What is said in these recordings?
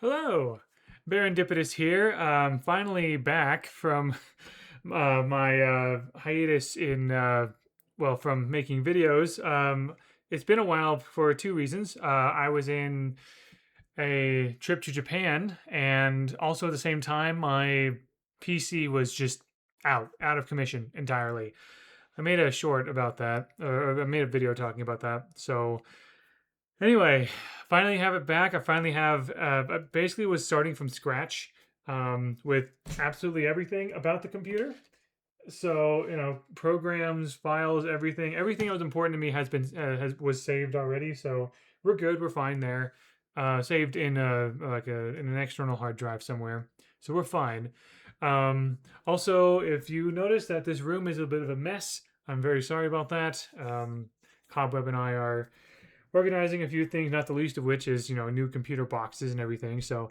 Hello, Serendipitous here. Finally back from my hiatus from making videos. It's been a while for two reasons. I was in a trip to Japan, and also at the same time, my PC was just out of commission entirely. I made a short about that, or I made a video talking about that. So anyway, finally have it back. I finally have. I basically was starting from scratch with absolutely everything about the computer. So programs, files, everything that was important to me has been was saved already. So we're good. We're fine there. Saved in in an external hard drive somewhere. So we're fine. Also, if you notice that this room is a bit of a mess, I'm very sorry about that. Cobweb and I are organizing a few things, not the least of which is new computer boxes and everything. So,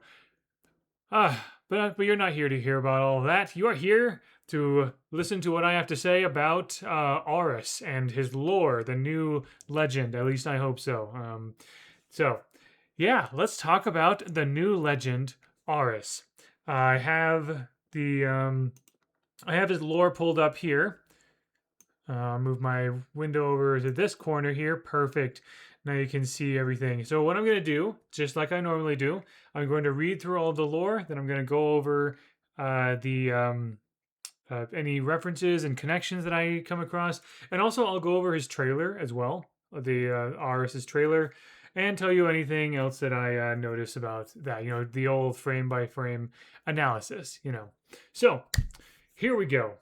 but you're not here to hear about all of that. You are here to listen to what I have to say about Aurus and his lore, the new legend. At least I hope so. So, yeah, let's talk about the new legend, Aurus. I have I have his lore pulled up here. Move my window over to this corner here. Perfect. Now you can see everything. So what I'm going to do, just like I normally do, I'm going to read through all of the lore. Then I'm going to go over any references and connections that I come across. And also I'll go over his trailer as well, the Aurus's trailer, and tell you anything else that I notice about that, the old frame by frame analysis. So here we go.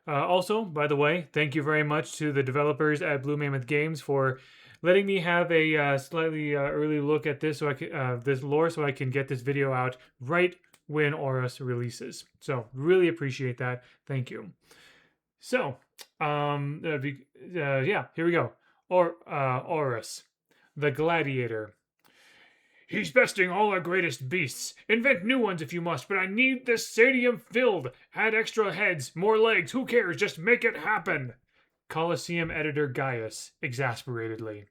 Also, by the way, thank you very much to the developers at Blue Mammoth Games for letting me have a slightly early look at this, so I can this lore, so I can get this video out right when Aurus releases. So really appreciate that. Thank you. So, yeah, here we go. Aurus, the Gladiator. He's besting all our greatest beasts. Invent new ones if you must, but I need this stadium filled. Add extra heads, more legs, who cares? Just make it happen. Colosseum editor Gaius, exasperatedly.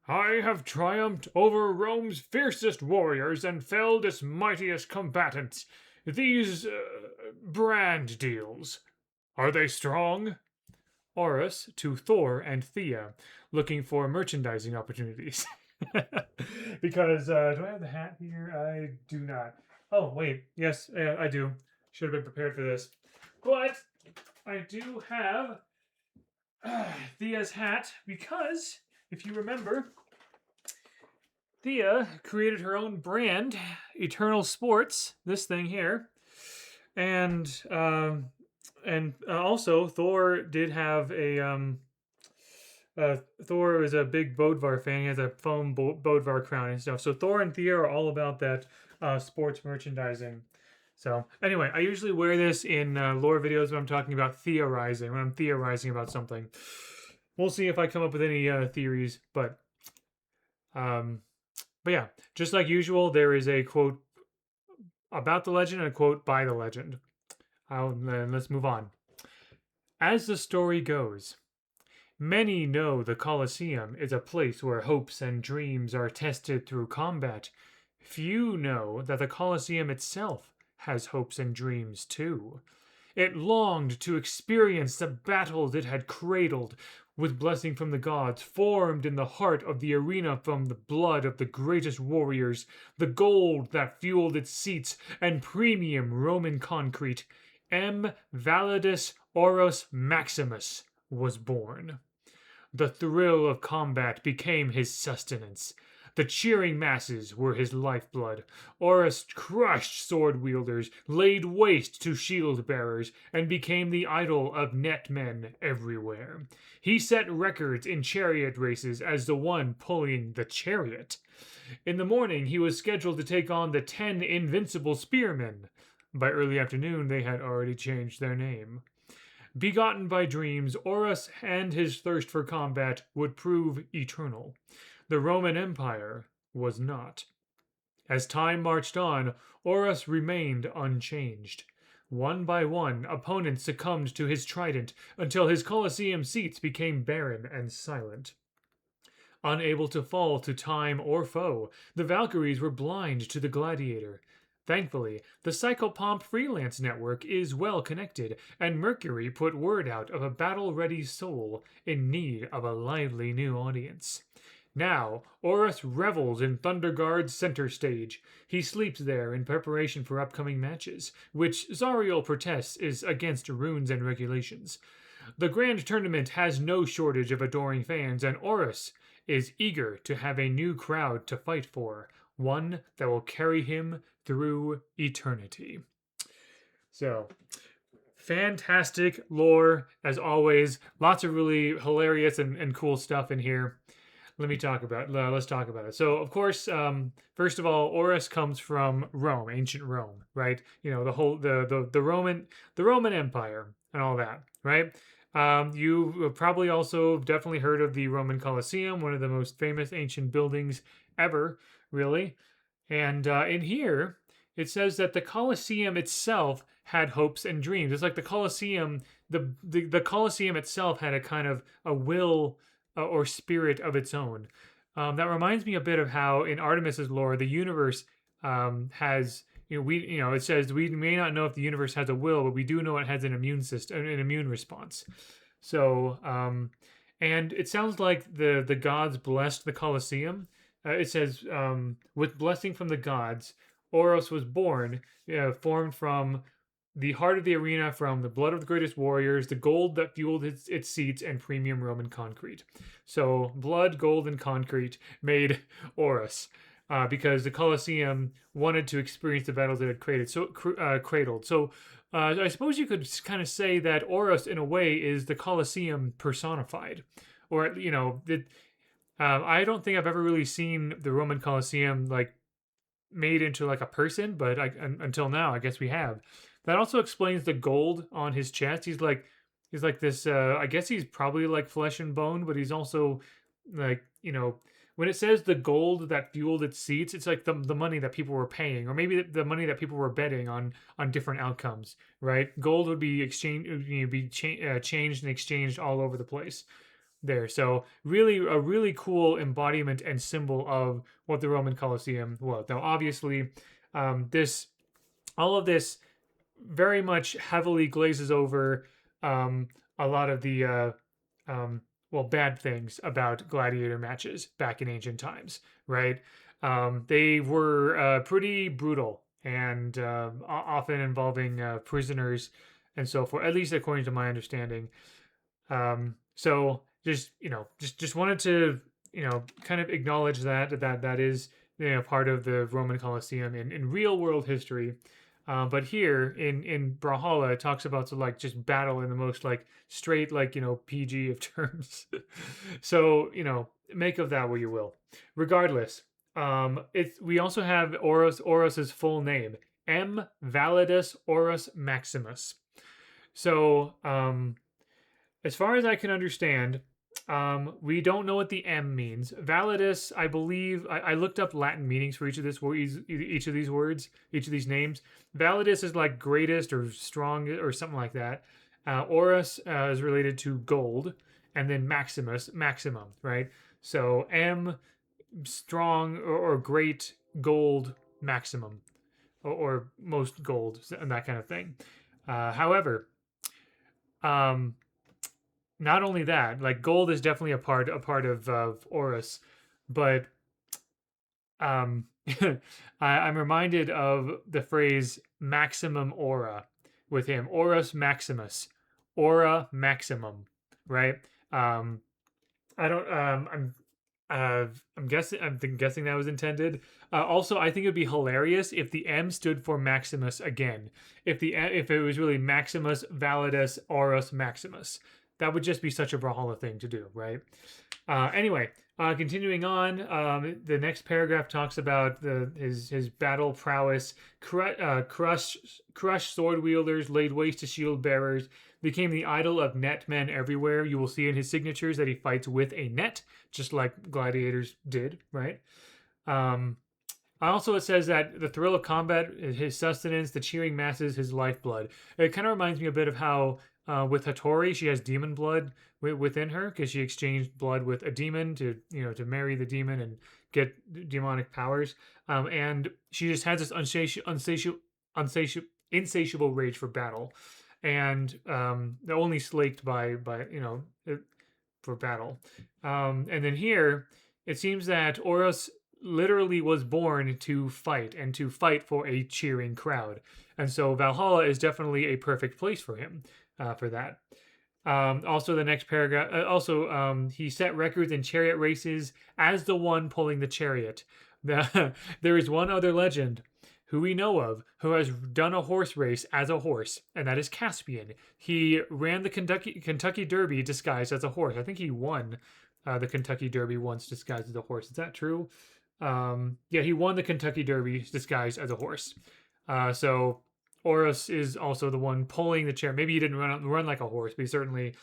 I have triumphed over Rome's fiercest warriors and felled its mightiest combatants. These brand deals. Are they strong? Aurus to Thor and Thea, looking for merchandising opportunities. Because do I have the hat here? I do not. Oh wait, yes, I do. Should have been prepared for this, but I do have Thea's hat because if you remember, Thea created her own brand, Eternal Sports. This thing here, and also Thor did have a Thor is a big Bodvar fan. He has a foam Bodvar crown and stuff. So Thor and Thea are all about that sports merchandising. So anyway, I usually wear this in lore videos when I'm talking about theorizing, when I'm theorizing about something. We'll see if I come up with any theories, um, but yeah, just like usual, there is a quote about the legend and a quote by the legend. Let's move on. As the story goes, many know the Colosseum is a place where hopes and dreams are tested through combat. Few know that the Colosseum itself has hopes and dreams too. It longed to experience the battles it had cradled, with blessing from the gods, formed in the heart of the arena from the blood of the greatest warriors, the gold that fueled its seats, and premium Roman concrete. M. Validus Aurus Maximus was born. The thrill of combat became his sustenance. The cheering masses were his lifeblood. Aurus crushed sword wielders, laid waste to shield bearers, and became the idol of netmen everywhere. He set records in chariot races as the one pulling the chariot. In the morning, he was scheduled to take on the 10 invincible spearmen. By early afternoon, they had already changed their name. Begotten by dreams, Aurus and his thirst for combat would prove eternal. The Roman Empire was not. As time marched on, Aurus remained unchanged. One by one, opponents succumbed to his trident until his Colosseum seats became barren and silent. Unable to fall to time or foe, the Valkyries were blind to the gladiator. Thankfully, the Psychopomp freelance network is well connected, and Mercury put word out of a battle ready soul in need of a lively new audience. Now, Aurus revels in Thunderguard's center stage. He sleeps there in preparation for upcoming matches, which Zariel protests is against runes and regulations. The Grand Tournament has no shortage of adoring fans, and Aurus is eager to have a new crowd to fight for, one that will carry him through eternity. So, fantastic lore, as always. Lots of really hilarious and cool stuff in here. Let's talk about it. So, of course, first of all, Aurus comes from Rome, ancient Rome, right? You know, the Roman Empire and all that, right? You probably also definitely heard of the Roman Colosseum, one of the most famous ancient buildings ever, really. And in here, it says that the Colosseum itself had hopes and dreams. It's like the Colosseum, the Colosseum itself had a kind of a will or spirit of its own. That reminds me a bit of how in Artemis's lore, the universe has, it says we may not know if the universe has a will, but we do know it has an immune system, an immune response. So, and it sounds like the gods blessed the Colosseum. It says, with blessing from the gods, Aurus was born, formed from the heart of the arena, from the blood of the greatest warriors, the gold that fueled its seats, and premium Roman concrete. So blood, gold, and concrete made Aurus, because the Colosseum wanted to experience the battles it had cradled. So I suppose you could kind of say that Aurus, in a way, is the Colosseum personified, or I don't think I've ever really seen the Roman Colosseum like made into like a person, but until now, I guess we have. That also explains the gold on his chest. He's like this. I guess he's probably like flesh and bone, but he's also like, when it says the gold that fueled its seats, it's like the money that people were paying, or maybe the money that people were betting on different outcomes. Right? Gold would be changed and exchanged all over the place there. So really a really cool embodiment and symbol of what the Roman Colosseum was. Now, obviously, all of this very much heavily glazes over a lot of the bad things about gladiator matches back in ancient times, right? They were pretty brutal and often involving prisoners and so forth, at least according to my understanding. So just wanted to kind of acknowledge that is part of the Roman Colosseum in real world history. But here in Brawlhalla, it talks about just battle in the most straight PG of terms. So make of that what you will. Regardless, we also have Aurus's full name, M. Validus Aurus Maximus. So as far as I can understand, we don't know what the M means. Validus, I believe, I looked up Latin meanings for each of these words, each of these names. Validus is like greatest or strong or something like that. Aurus is related to gold, and then Maximus, maximum, right? So M, strong or great, gold, maximum, or most gold, and that kind of thing. However, not only that, gold is definitely a part of Aurus, but I'm reminded of the phrase maximum aura with him. Aurus Maximus, aura maximum, right? I'm guessing that was intended. Also, I think it would be hilarious if the M stood for Maximus again. If it was really Maximus Validus Aurus Maximus. That would just be such a Brawlhalla thing to do, right? Anyway, continuing on, the next paragraph talks about his battle prowess. Crushed sword wielders, laid waste to shield bearers, became the idol of net men everywhere. You will see in his signatures that he fights with a net, just like gladiators did, right? Also, it says that the thrill of combat is his sustenance, the cheering masses, his lifeblood. It kind of reminds me a bit of how with Hattori. She has demon blood within her because she exchanged blood with a demon to to marry the demon and get demonic powers. And she just has this insatiable rage for battle, and they're only slaked by for battle. And then here, it seems that Aurus literally was born to fight and to fight for a cheering crowd. And so Valhalla is definitely a perfect place for him for that. Also, the next paragraph. He set records in chariot races as the one pulling the chariot. There is one other legend who we know of who has done a horse race as a horse, and that is Caspian. He ran the Kentucky Derby disguised as a horse. I think he won the Kentucky Derby once disguised as a horse. Is that true? Yeah, he won the Kentucky Derby disguised as a horse. So Aurus is also the one pulling the chariot. Maybe he didn't run like a horse, but he certainly,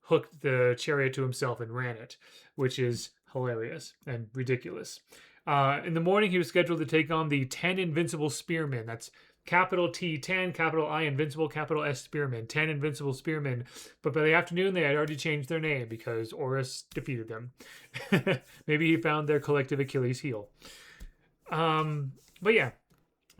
hooked the chariot to himself and ran it, which is hilarious and ridiculous. In the morning, he was scheduled to take on the 10 Invincible Spearmen. That's capital T 10, capital I Invincible, capital S Spearmen. 10 Invincible Spearmen. But by the afternoon, they had already changed their name because Aurus defeated them. Maybe he found their collective Achilles heel. But yeah.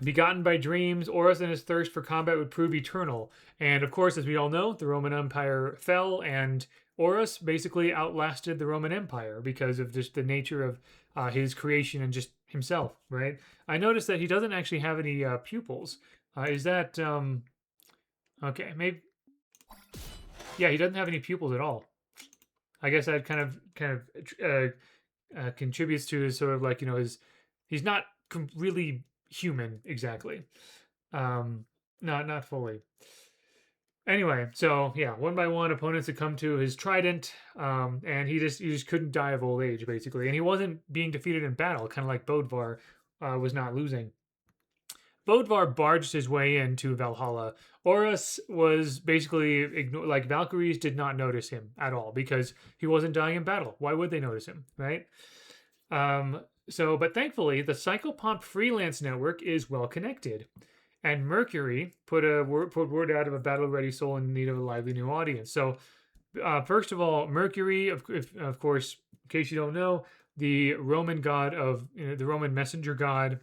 Begotten by dreams, Aurus and his thirst for combat would prove eternal. And of course, as we all know, the Roman Empire fell, and Aurus basically outlasted the Roman Empire because of just the nature of his creation and just himself, right? I noticed that he doesn't actually have any pupils. Is that okay? Maybe, yeah, he doesn't have any pupils at all. I guess that kind of contributes to his sort of like he's not really human exactly, not fully. Anyway, so yeah, one by one, opponents had come to his trident, and he just couldn't die of old age, basically. And he wasn't being defeated in battle, kind of like Bodvar was not losing. Bodvar barged his way into Valhalla. Aurus was basically ignored. Like, Valkyries did not notice him at all because he wasn't dying in battle. Why would they notice him, right? But thankfully, the Psychopomp freelance network is well connected. And Mercury put word out of a battle-ready soul in need of a lively new audience. So, first of all, Mercury, of course, in case you don't know, the Roman god of the Roman messenger god.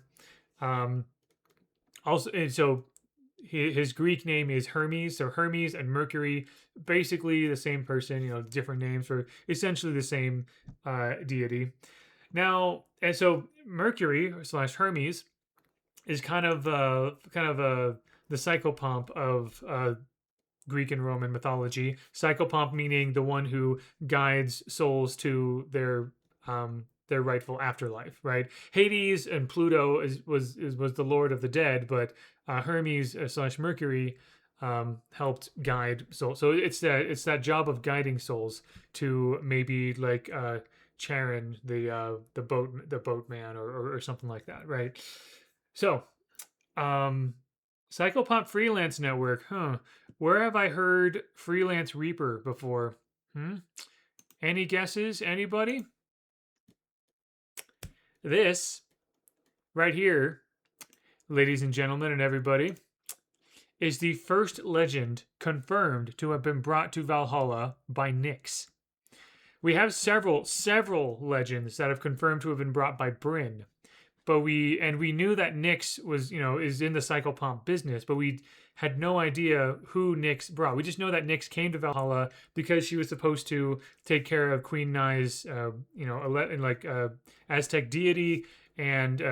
His Greek name is Hermes. So Hermes and Mercury, basically the same person. Different names for essentially the same deity. Now, and so Mercury / Hermes is kind of the psychopomp of Greek and Roman mythology. Psychopomp meaning the one who guides souls to their rightful afterlife, right? Hades and Pluto was the lord of the dead, but Hermes / Mercury helped guide souls. So it's that job of guiding souls to maybe like Charon, the boatman, or something like that, right? So, Psychopomp Freelance Network, huh? Where have I heard Freelance Reaper before? Any guesses? Anybody? This right here, ladies and gentlemen, and everybody, is the first legend confirmed to have been brought to Valhalla by Nyx. We have several legends that have confirmed to have been brought by Bryn, but we knew that Nyx was is in the Psychopomp business, but we had no idea who Nyx brought. We just know that Nyx came to Valhalla because she was supposed to take care of Queen Nai's Aztec deity, and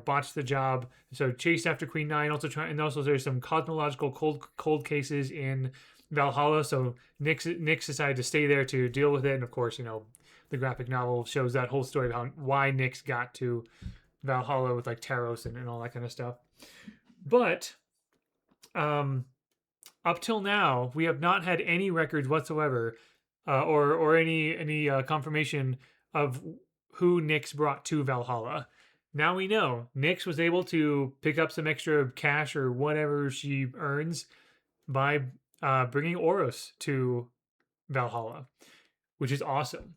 botched the job. So chased after Queen Nai, and also there's some cosmological cold cases in Valhalla, so Nyx decided to stay there to deal with it, and of course, the graphic novel shows that whole story about why Nyx got to Valhalla with like Taros and all that kind of stuff. But up till now, we have not had any records whatsoever, or any confirmation of who Nyx brought to Valhalla. Now we know Nyx was able to pick up some extra cash or whatever she earns by bringing Aurus to Valhalla, which is awesome.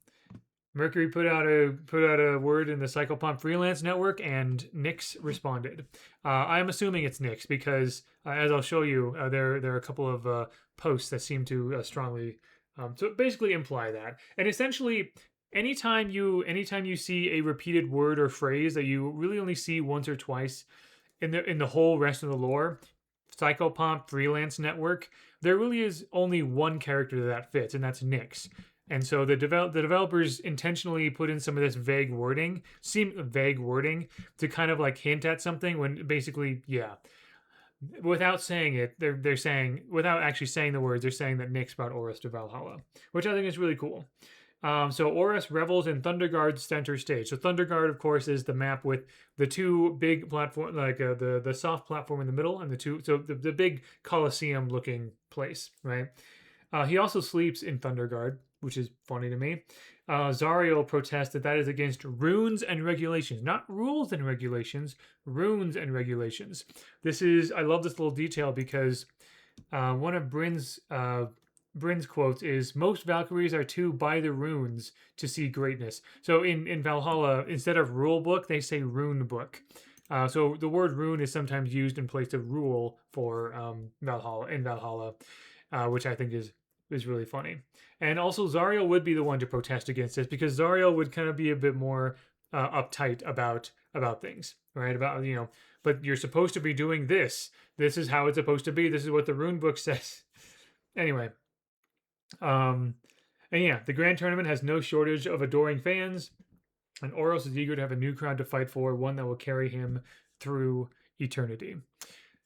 Mercury put out a word in the Psychopomp freelance network, and Nyx responded. I'm assuming it's Nyx because, as I'll show you, there are a couple of posts that seem to strongly, so basically imply that. And essentially, anytime you see a repeated word or phrase that you really only see once or twice in the whole rest of the lore, Psychopomp freelance network, there really is only one character that fits, and that's Nyx. And so the developers intentionally put in some of this vague wording to kind of like hint at something when basically, yeah, without saying it, they're saying, without actually saying the words, they're saying that Nyx brought Aurus to Valhalla, which I think is really cool. So Aurus revels in Thunderguard's center stage. So Thunderguard, of course, is the map with the two big platform, like the soft platform in the middle, and the big Colosseum looking place, right? He also sleeps in Thunderguard, which is funny to me. Zariel protests that is against runes and regulations, not rules and regulations, runes and regulations. I love this little detail because one of Bryn's quotes is, "Most Valkyries are too by the runes to see greatness." So in Valhalla, instead of rule book, they say rune book. So the word rune is sometimes used in place of rule for Valhalla, which I think is really funny. And also Zariel would be the one to protest against this because Zariel would kind of be a bit more uptight about things, right? About, but you're supposed to be doing this. This is how it's supposed to be. This is what the rune book says. Anyway, and yeah, the Grand Tournament has no shortage of adoring fans, and Aurus is eager to have a new crown to fight for, one that will carry him through eternity.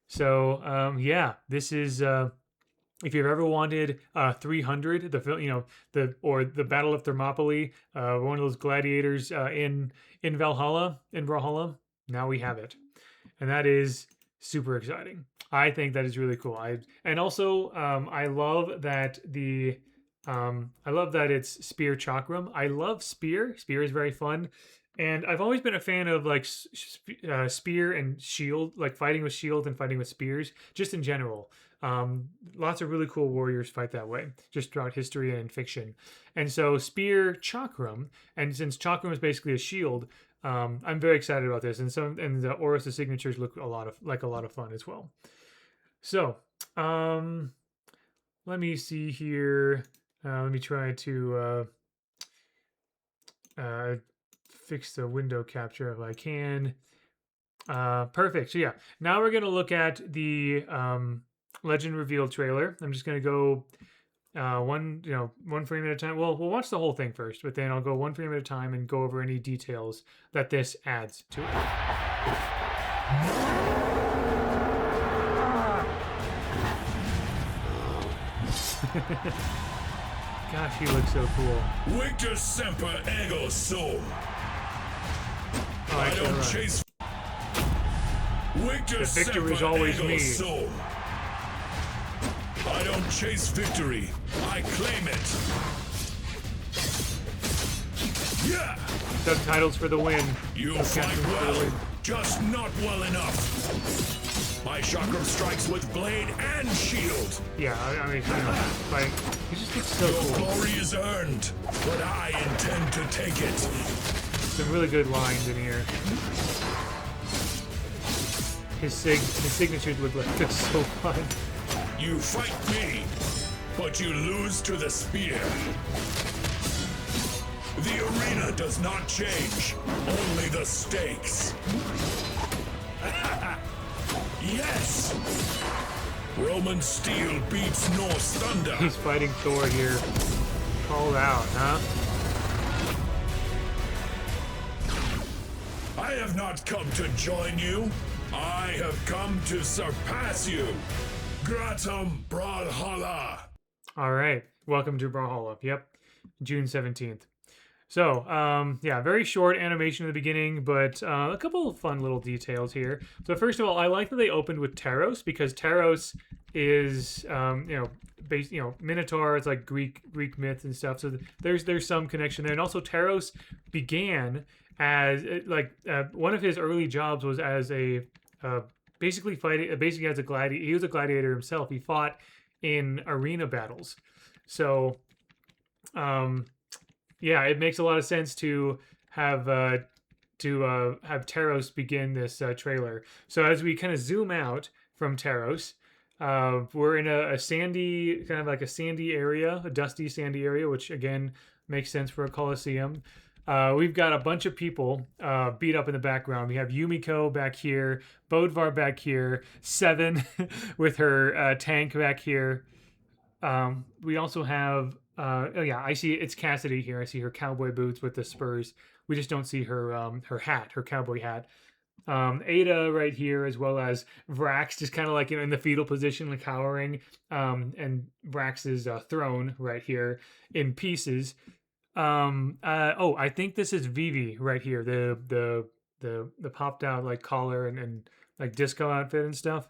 So yeah, this is if you've ever wanted 300, the Battle of Thermopylae, one of those gladiators in Brawlhalla, now we have it, and that is super exciting. I think that is really cool. I love that it's Spear Chakram. I love Spear. Spear is very fun. And I've always been a fan of like spear and shield, like fighting with shield and fighting with spears, just in general. Lots of really cool warriors fight that way, just throughout history and in fiction. And so Spear Chakram, and since Chakram is basically a shield, I'm very excited about this. And the Aurus' signatures look a lot of fun as well. So let me see here. Let me try to fix the window capture if I can. Perfect. So yeah, now we're gonna look at the Legend Reveal trailer. I'm just gonna go one frame at a time. Well, we'll watch the whole thing first, but then I'll go one frame at a time and go over any details that this adds to it. Gosh, he looks so cool. Victor Semper Ego Sum. I don't chase. Victor The victory is always me. Sum. I don't chase victory. I claim it. Yeah. Subtitles for the win. You fight well, just not well enough. My chakram strikes with blade and shield. Yeah, I mean, like, he just looks so Your cool. glory is earned, but I intend to take it. Some really good lines in here. His signatures look like they're so fun. You fight me, but you lose to the spear. The arena does not change, only the stakes. Yes! Roman steel beats Norse thunder. He's fighting Thor here. Called out, huh? I have not come to join you. I have come to surpass you. Gratum Brawlhalla. All right. Welcome to Brawlhalla. Yep. June 17th. So, yeah, very short animation at the beginning, but a couple of fun little details here. So first of all, I like that they opened with Taros because Taros is, Minotaur. It's like Greek myth and stuff. So there's some connection there, and also Taros began as one of his early jobs was as a basically as a gladiator. He was a gladiator himself. He fought in arena battles. So, yeah, it makes a lot of sense to have have Taros begin this trailer. So as we kind of zoom out from Taros, we're in a sandy, kind of like a sandy area, a dusty sandy area, which again makes sense for a Coliseum. We've got a bunch of people beat up in the background. We have Yumiko back here, Bodvar back here, Seven with her tank back here. We also have, oh yeah, I see it's Cassidy here. I see her cowboy boots with the spurs. We just don't see her her hat, her cowboy hat. Ada right here, as well as Vrax, just kind of like in the fetal position, like cowering, and Vrax's throne right here in pieces. Oh, I think this is Vivi right here, the popped out like collar and like disco outfit and stuff.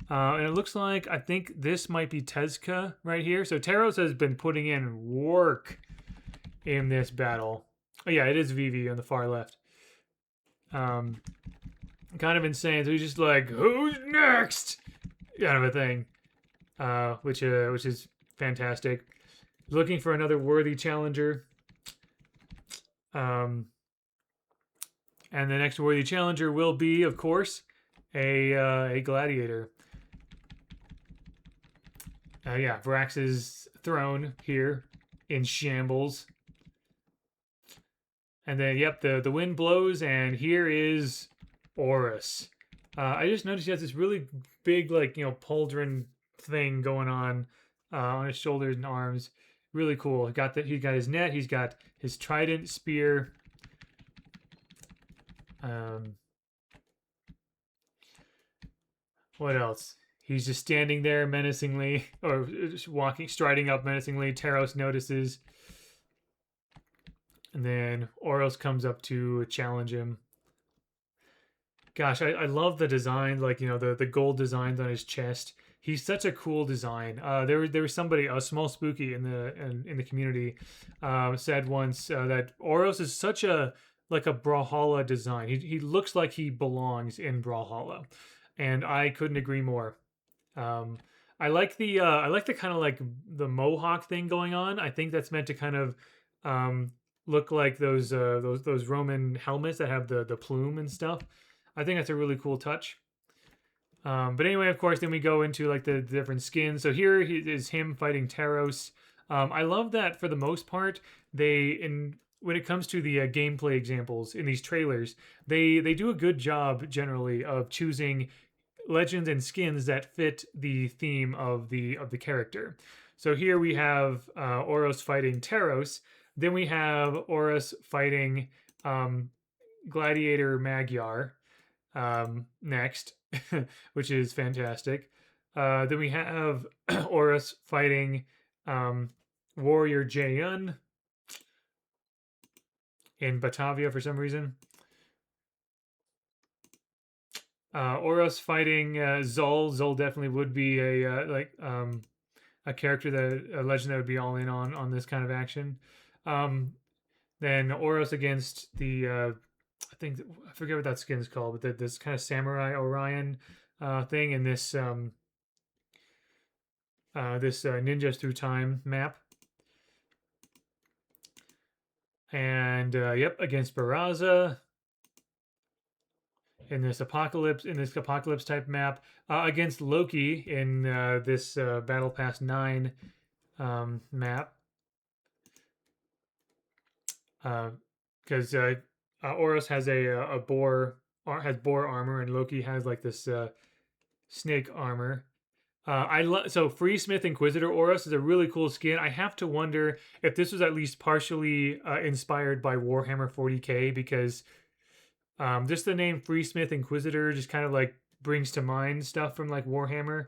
And it looks like I think this might be Tezca right here. So Taros has been putting in work in this battle. Oh yeah, it is Vivi on the far left. Kind of insane. So he's just like, who's next? Kind of a thing. Which is fantastic. Looking for another worthy challenger. And the next worthy challenger will be, of course, a gladiator. Yeah, Vrax's throne here in shambles. And then, yep, the wind blows, and here is Aurus. I just noticed he has this really big, like, pauldron thing going on his shoulders and arms. Really cool. He got his net. He's got his trident spear. What else? He's just standing there menacingly, or just striding up menacingly. Taros notices. And then Aurus comes up to challenge him. Gosh, I love the design, like, the gold designs on his chest. He's such a cool design. There was somebody, a small spooky in the community, said once that Aurus is such a Brawlhalla design. He looks like he belongs in Brawlhalla, and I couldn't agree more. I like the kind of like the mohawk thing going on. I think that's meant to kind of look like those Roman helmets that have the plume and stuff. I think that's a really cool touch. But anyway, of course, then we go into like the different skins. So here is him fighting Taros. I love that for the most part, when it comes to the gameplay examples in these trailers, they do a good job generally of choosing legends and skins that fit the theme of the character. So here we have Aurus fighting Taros. Then we have Aurus fighting Gladiator Magyar next, which is fantastic. Then we have Aurus fighting Warrior Jaehyun in Batavia for some reason. Aurus fighting Zul. Zul definitely would be a character a legend that would be all in on this kind of action. Then Aurus against the I forget what that skin is called, but this kind of samurai Orion thing in this Ninjas Through Time map. And yep, against Barraza in this apocalypse type map, against Loki in this Battle Pass 9 map. Because Aurus has boar armor, and Loki has like this snake armor. So Free Smith Inquisitor Aurus is a really cool skin. I have to wonder if this was at least partially inspired by Warhammer 40k, because just the name Free Smith Inquisitor just kind of like brings to mind stuff from like Warhammer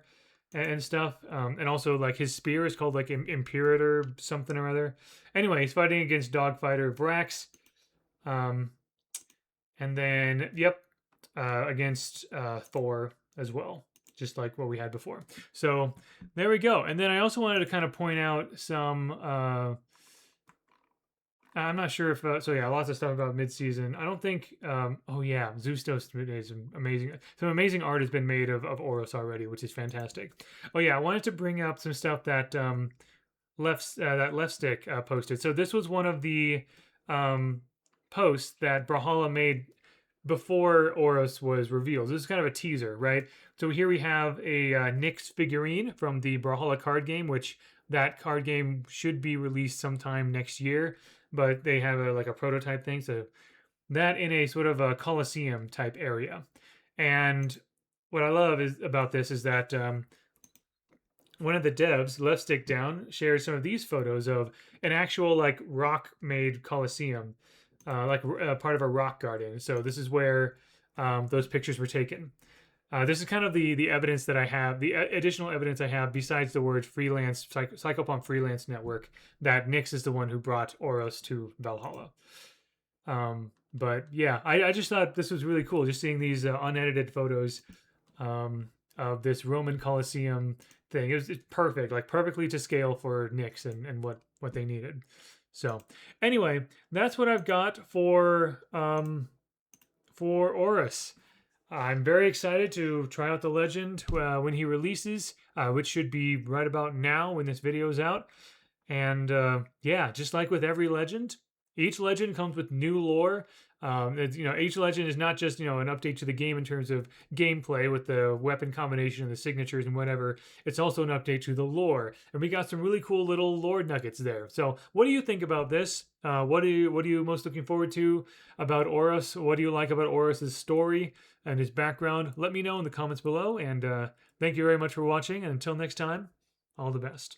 and stuff. And also like his spear is called like Imperator something or other. Anyway, he's fighting against Dogfighter Vrax. And then, yep, against Thor as well, just like what we had before. So there we go. And then I also wanted to kind of point out some, I'm not sure if, so yeah, lots of stuff about mid-season. I don't think, oh yeah, Zeustos is amazing. Some amazing art has been made of Aurus already, which is fantastic. Oh yeah, I wanted to bring up some stuff that left stick posted. So this was one of the um, posts that Brawlhalla made before Aurus was revealed. This is kind of a teaser, right? So here we have a Nyx figurine from the Brawlhalla card game, which that card game should be released sometime next year, but they have like a prototype thing. So that in a sort of a Colosseum type area. And what I love is about this is that one of the devs, Left Stick Down, shares some of these photos of an actual like rock made Colosseum, like part of a rock garden. So this is where those pictures were taken. This is kind of the evidence that I have, the additional evidence I have besides the word freelance, Psychopomp freelance network, that Nyx is the one who brought Aurus to Valhalla. But yeah, I just thought this was really cool, just seeing these unedited photos of this Roman Colosseum thing. It's perfect, like perfectly to scale for Nyx and what they needed. So anyway, that's what I've got for Aurus. I'm very excited to try out the legend when he releases, which should be right about now when this video is out. And yeah, just like with every legend, each legend comes with new lore. Each legend is not just an update to the game in terms of gameplay with the weapon combination and the signatures and whatever. It's also an update to the lore, and we got some really cool little lore nuggets there. So, what do you think about this? What are you most looking forward to about Aurus? What do you like about Aurus's story and his background? Let me know in the comments below. And thank you very much for watching. And until next time, all the best.